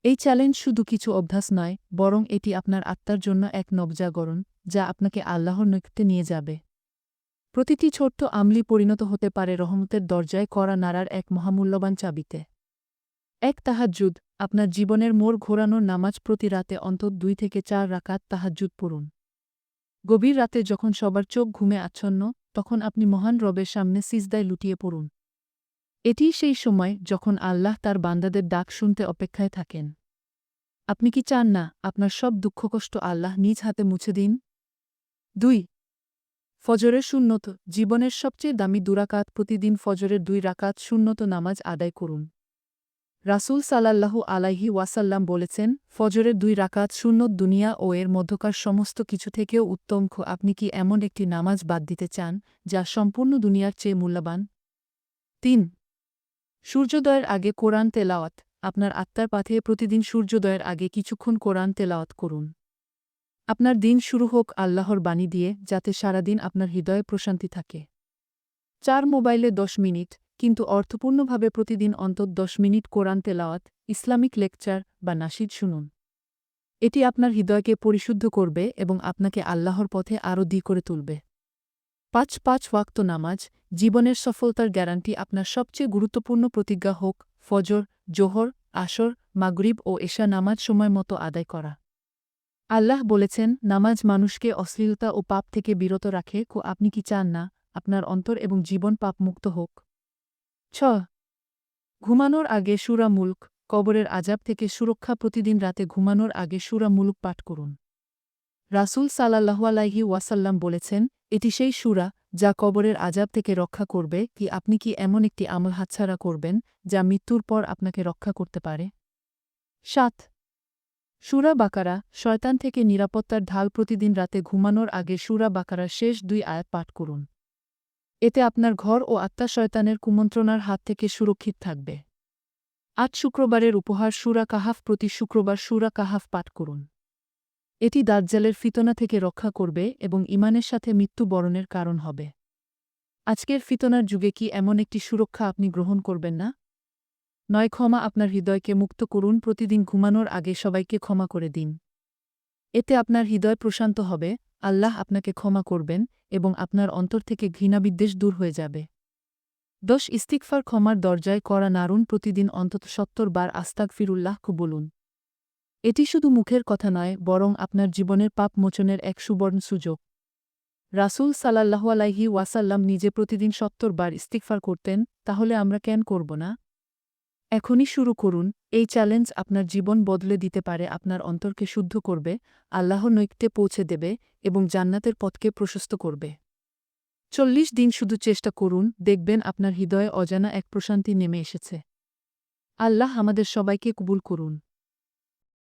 এই চ্যালেঞ্জ শুধু কিছু অভ্যাস নয়, বরং এটি আপনার আত্মার জন্য এক নবজাগরণ, যা আপনাকে আল্লাহর নৈকট্যে নিয়ে যাবে। প্রতিটি ছোট্ট আমলি পরিণত হতে পারে রহমতের দরজায় করা নাড়ার এক মহামূল্যবান চাবিতে। এক তাহাজ্জুদ, আপনার জীবনের মোড় ঘোরানোর নামাজ। প্রতি রাতে অন্তত 2 থেকে 4 রাকাত তাহাজ্জুদ পড়ুন। গভীর রাতে যখন সবার চোখ ঘুমে আচ্ছন্ন, তখন আপনি মহান রবের সামনে সিজদায় লুটিয়ে পড়ুন। এটিই সেই সময় যখন আল্লাহ তার বান্দাদের ডাক শুনতে অপেক্ষায় থাকেন। আপনি কি চান না আপনার সব দুঃখকষ্ট আল্লাহ নিজ হাতে মুছে দিন? 2. ফজরের সুন্নত, জীবনের সবচেয়ে দামি 2 রাকাত। প্রতিদিন ফজরের 2 রাকাত সুন্নত নামাজ আদায় করুন। রাসূল সাল্লাল্লাহু আলাইহি ওয়াসাল্লাম বলেছেন, ফজরের 2 রাকাত সুন্নত দুনিয়া ও এর মধ্যকার সমস্ত কিছু থেকেও উত্তম। আপনি কি এমন একটি নামাজ বাদ দিতে চান, যা সম্পূর্ণ দুনিয়ার চেয়ে মূল্যবান? 3. সূর্যোদয়ের আগে কোরআন তেলাওয়াত, আপনার আত্মার পাথে প্রতিদিন সূর্যোদয়ের আগে কিছুক্ষণ কোরআন তেলাওয়াত করুন। আপনার দিন শুরু হোক আল্লাহর বাণী দিয়ে, যাতে সারাদিন আপনার হৃদয়ে প্রশান্তি থাকে। 4. মোবাইলে 10 মিনিট, কিন্তু অর্থপূর্ণভাবে প্রতিদিন অন্তত 10 মিনিট কোরআন তেলাওয়াত, ইসলামিক লেকচার বা নাশিদ শুনুন। এটি আপনার হৃদয়কে পরিশুদ্ধ করবে এবং আপনাকে আল্লাহর পথে আরও করে তুলবে। 5 ওয়াক্ত নামাজ, জীবনের সফলতার গ্যারান্টি। আপনার সবচেয়ে গুরুত্বপূর্ণ প্রতিজ্ঞা হোক ফজর, জোহর, আসর, মাগরিব ও এশা নামাজ সময়মতো আদায় করা। আল্লাহ বলেছেন, নামাজ মানুষকে অশ্লীলতা ও পাপ থেকে বিরত রাখে। আপনি কি চান না আপনার অন্তর এবং জীবন পাপমুক্ত হোক? 6. ঘুমানোর আগে সূরা মুলক, কবরের আযাব থেকে সুরক্ষা। প্রতিদিন রাতে ঘুমানোর আগে সূরা মুলক পাঠ করুন। রাসূল সাল্লাল্লাহু আলাইহি ওয়াসাল্লাম বলেছেন, এটি সেই সূরা যা কবরের আযাব থেকে রক্ষা করবে। আপনি কি এমন একটি আমল হাতছাড়া করবেন, যা মৃত্যুর পর আপনাকে রক্ষা করতে পারে? 7. সূরা বাকারা, শয়তান থেকে নিরাপত্তার ঢাল। প্রতিদিন রাতে ঘুমানোর আগে সূরা বাকারার শেষ 2 আয়াত পাঠ করুন। এতে আপনার ঘর ও আত্মা শয়তানের কুমন্ত্রণার হাত থেকে সুরক্ষিত থাকবে। 8. শুক্রবারের উপহার, সূরা কাহাফ, প্রতি শুক্রবার সূরা কাহাফ পাঠ করুন। এটি দাজ্জালের ফিতনা থেকে রক্ষা করবে এবং ঈমানের সাথে মৃত্যুবরণের কারণ হবে। আজকের ফিতনার যুগে কি এমন একটি সুরক্ষা আপনি গ্রহণ করবেন না? 9. ক্ষমা, আপনার হৃদয়কে মুক্ত করুন। প্রতিদিন ঘুমানোর আগে সবাইকে ক্ষমা করে দিন। এতে আপনার হৃদয় প্রশান্ত হবে, আল্লাহ আপনাকে ক্ষমা করবেন এবং আপনার অন্তর থেকে ঘৃণাবিদ্বেষ দূর হয়ে যাবে। 10. ইস্তিগফার, ক্ষমার দরজায় করা নাড়ুন। প্রতিদিন অন্তত 70 বার আস্তাগফিরুল্লাহ বলুন। এটি শুধু মুখের কথা নয়, বরং আপনার জীবনের পাপ মোচনের এক সুবর্ণ সুযোগ। রাসূল সাল্লাল্লাহু আলাইহি ওয়াসাল্লাম নিজে প্রতিদিন 70 বার ইস্তিগফার করতেন, তাহলে আমরা কেন করব না? এখনই শুরু করুন। এই চ্যালেঞ্জ আপনার জীবন বদলে দিতে পারে, আপনার অন্তরকে শুদ্ধ করবে, আল্লাহর নৈকট্যে পৌঁছে দেবে এবং জান্নাতের পথকে প্রশস্ত করবে। 40 দিন শুধু চেষ্টা করুন, দেখবেন আপনার হৃদয়ে অজানা এক প্রশান্তি নেমে এসেছে। আল্লাহ আমাদের সবাইকে কবুল করুন।